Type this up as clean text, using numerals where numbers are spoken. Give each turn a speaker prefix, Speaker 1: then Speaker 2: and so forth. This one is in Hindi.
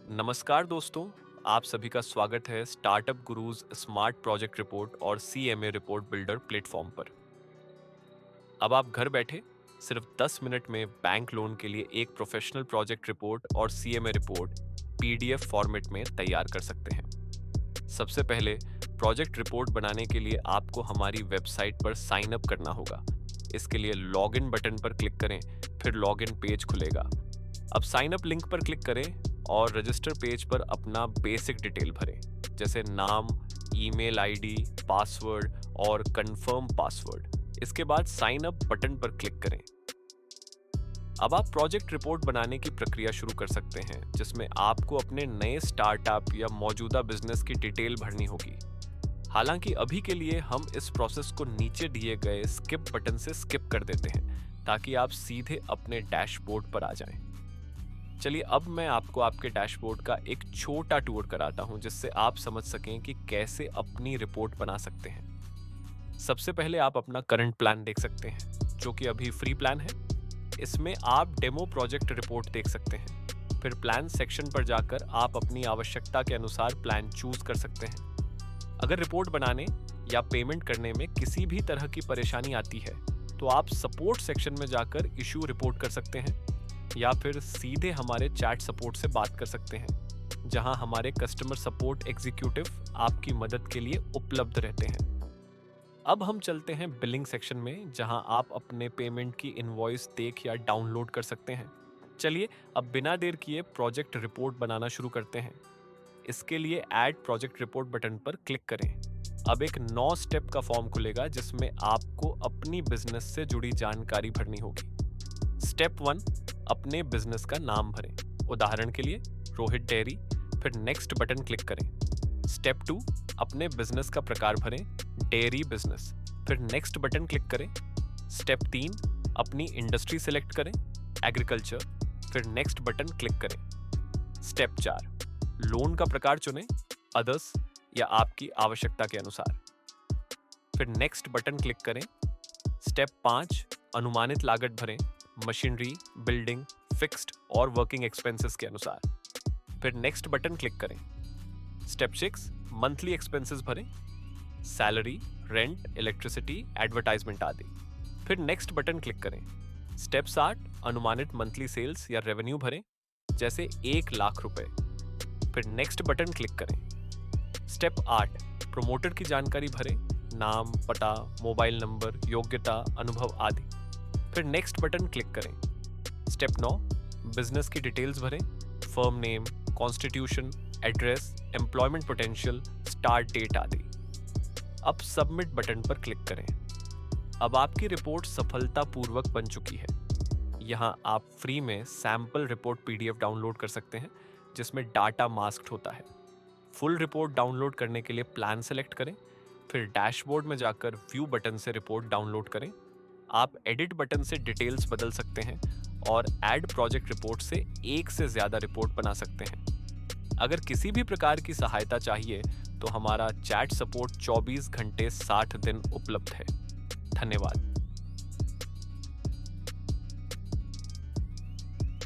Speaker 1: नमस्कार दोस्तों, आप सभी का स्वागत है startup gurus smart project report और सीएमए रिपोर्ट बिल्डर प्लेटफॉर्म पर। अब आप घर बैठे सिर्फ 10 मिनट में बैंक लोन के लिए एक प्रोफेशनल प्रोजेक्ट रिपोर्ट और सीएमए रिपोर्ट पीडीएफ फॉर्मेट में तैयार कर सकते हैं। सबसे पहले प्रोजेक्ट रिपोर्ट बनाने के लिए आपको हमारी वेबसाइट पर साइन अप करना होगा। इसके लिए लॉगिन बटन पर क्लिक करें, फिर लॉगिन पेज खुलेगा। अब साइन अप लिंक पर क्लिक करें और रजिस्टर पेज पर अपना बेसिक डिटेल भरें, जैसे नाम, ईमेल आईडी, पासवर्ड और कंफर्म पासवर्ड। इसके बाद साइन अप बटन पर क्लिक करें। अब आप प्रोजेक्ट रिपोर्ट बनाने की प्रक्रिया शुरू कर सकते हैं, जिसमें आपको अपने नए स्टार्टअप या मौजूदा बिजनेस की डिटेल भरनी होगी। हालांकि अभी के लिए हम इस प्रोसेस को नीचे दिए गए स्किप बटन से स्किप कर देते हैं, ताकि आप सीधे अपने डैशबोर्ड पर आ जाएं। चलिए अब मैं आपको आपके डैशबोर्ड का एक छोटा टूर कराता हूं, जिससे आप समझ सकें कि कैसे अपनी रिपोर्ट बना सकते हैं। सबसे पहले आप अपना करंट प्लान देख सकते हैं, जो कि अभी फ्री प्लान है। इसमें आप डेमो प्रोजेक्ट रिपोर्ट देख सकते हैं। फिर प्लान सेक्शन पर जाकर आप अपनी आवश्यकता के अनुसार प्लान चूज कर सकते हैं। अगर रिपोर्ट बनाने या पेमेंट करने में किसी भी तरह की परेशानी आती है, तो आप सपोर्ट सेक्शन में जाकर इशू रिपोर्ट कर सकते हैं, या फिर सीधे हमारे चैट सपोर्ट से बात कर सकते हैं, जहां हमारे कस्टमर सपोर्ट एग्जीक्यूटिव आपकी मदद के लिए उपलब्ध रहते हैं। अब हम चलते हैं बिलिंग सेक्शन में, जहां आप अपने पेमेंट की इनवॉइस देख या डाउनलोड कर सकते हैं। चलिए अब बिना देर किए प्रोजेक्ट रिपोर्ट बनाना शुरू करते हैं। इसके लिए ऐड प्रोजेक्ट रिपोर्ट बटन पर क्लिक करें। अब एक 9 स्टेप का फॉर्म खुलेगा, जिसमें आपको अपनी बिजनेस से जुड़ी जानकारी भरनी होगी। स्टेप 1, अपने बिजनेस का नाम भरें। उदाहरण के लिए रोहित डेयरी, फिर नेक्स्ट बटन क्लिक करें। स्टेप 2, अपने बिजनेस का प्रकार भरें, डेयरी बिजनेस, फिर नेक्स्ट बटन क्लिक करें। स्टेप 3, अपनी इंडस्ट्री सिलेक्ट करें, एग्रीकल्चर, फिर नेक्स्ट बटन क्लिक करें। स्टेप 4, लोन का प्रकार चुनें, अदर्स या आपकी आवश्यकता के अनुसार, फिर नेक्स्ट बटन क्लिक करें। स्टेप 5, अनुमानित लागत भरें, मशीनरी, बिल्डिंग, फिक्स्ड और वर्किंग एक्सपेंसेस के अनुसार, फिर नेक्स्ट बटन क्लिक करें। स्टेप 6, मंथली एक्सपेंसेस भरें, सैलरी, रेंट, इलेक्ट्रिसिटी, एडवर्टाइजमेंट आदि, फिर नेक्स्ट बटन क्लिक करें। स्टेप 7, अनुमानित मंथली सेल्स या रेवेन्यू भरें, जैसे 1 लाख रुपए, फिर नेक्स्ट बटन क्लिक करें। स्टेप 8, प्रमोटर की जानकारी भरें, नाम, पता, मोबाइल नंबर, योग्यता, अनुभव आदि, फिर नेक्स्ट बटन क्लिक करें। स्टेप 9, बिजनेस की डिटेल्स भरें, firm name, constitution, address, employment potential, start date आदि। अब सबमिट बटन पर क्लिक करें। अब आपकी रिपोर्ट सफलतापूर्वक बन चुकी है। यहाँ आप फ्री में सैंपल रिपोर्ट पीडीएफ डाउनलोड कर सकते हैं, जिसमें डाटा मास्क्ड होता है। फुल रिपोर्ट डाउनलोड करने के लिए प्लान सेलेक्ट करें, फिर डैशबोर्ड में जाकर व्यू बटन से रिपोर्ट डाउनलोड करें। आप एडिट बटन से डिटेल्स बदल सकते हैं और ऐड प्रोजेक्ट रिपोर्ट से एक से ज़्यादा रिपोर्ट बना सकते हैं। अगर किसी भी प्रकार की सहायता चाहिए, तो हमारा चैट सपोर्ट 24 घंटे 60 दिन उपलब्ध है। धन्यवाद।